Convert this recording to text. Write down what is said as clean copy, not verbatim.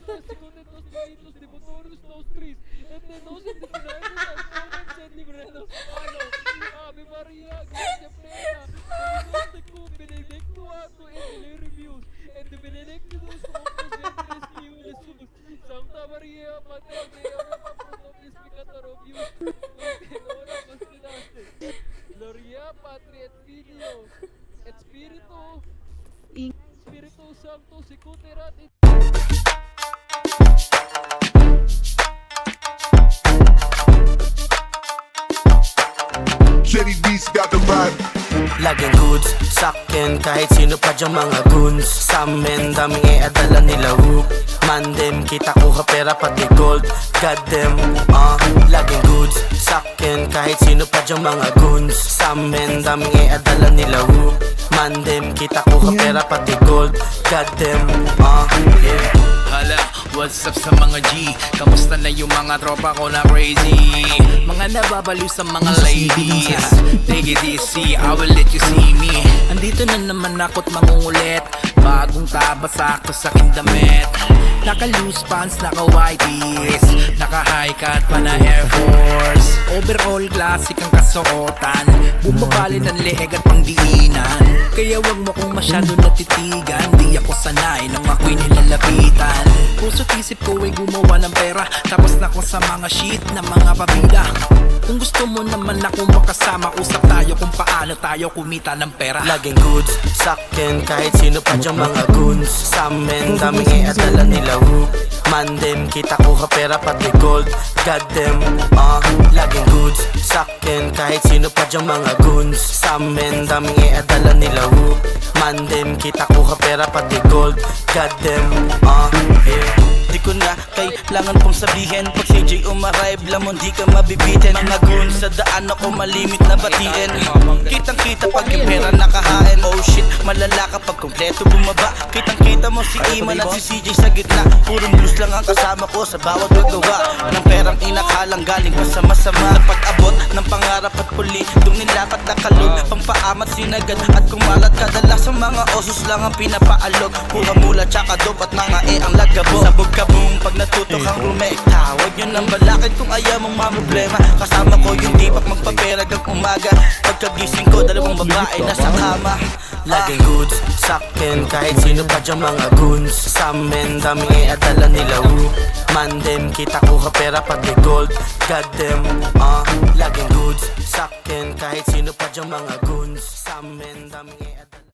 Secunded los delitos de motores los tres. Entenos en dipinados sending renos malo. Ave Maria, gracia plena. Dominus tecum benedictuato et dele reviews. And the benedictus omnes ventris kiu Jesus. Sancta Maria, Mater Dei, ora pro nobis peccatorum ora postinaste. Gloria Patri et Filio et Spiritu Sancto secuterat et Jetty Beats got the vibe. Laging goods sa'kin kahit sino pa dyang mga goons. Sa'min daming iadala nila whoop. Mandem kita kuha pera pati gold. Goddamn, laging goods sa'kin kahit sino pa dyang mga goons. Sa'min daming iadala nila whoop. Mandem kita kuha pera pati gold. Goddamn, yeah. Hala, what's up sa mga G? Kamusta na yung mga tropa ko na crazy? Mga nababaliw sa mga ladies. Take it easy, I will let you see me. Andito na naman ako't mangungulit. Bagong taba sa ako sa aking damit. Naka loose pants, naka whiteys. Naka high cut pa na Air Force. Overall classic ang kasuotan. Bumabali ng leeg at pangdiinan. Kaya wag mo kong masyado natitigan. Di ako sanay nang ako'y nilalapitan. Puso't isip ko ay gumawa ng pera. Tapos na ko sa mga shit na mga pabida. Kung gusto mo naman ako makasama, usap tayo kung paano tayo kumita ng pera. Laging goods sa'kin kahit sino pa dyang mga goons. Sa'min daming iadala nila whoop. Mandem kita kuha pera pati gold. Goddamn, laging goods sa'kin kahit sino pa dyang mga goons. Sa'min daming iadala nila whoop. Mandem kita kuha pera pati gold. Goddamn, yeah. Di ko na kailangan pong sabihin. Pag si Jay umarive, lamon di ka mabibitin. Mga goons sa daan ako malimit na batiin. Kitang kita pag yung pera nakahain. Oh shit, malala kapag kompleto bumaba. Kitang kita mo si Iman at si CJ sa gitna. Purong blues lang ang kasama ko sa bawat paggawa ng perang inakalang galing pa sa masama. Pag-abot ng pangarap at puli, dong nilapat na kalog. Pangpaamat sinagad at kumalat kadala sa mga osos lang ang pinapaalog. Pura mula tsaka dope at nangae ang lagabo. Sabog ka boom pag natutok ang rumekta. Huwag nyo nang balakid kung ayaw mong maproblema. Kasama ko yung tipak magpapera hanggang umaga. Pagkagising ko dalawang babae nasa kama. Laging goods sa'kin kahit sino pa dyang mga goons. Sa'min daming iadala nila whoop. Mandem kita kuha pera pati gold. Goddamn, laging goods sa'kin kahit sino pa dyang mga goons. Sa'min daming iadala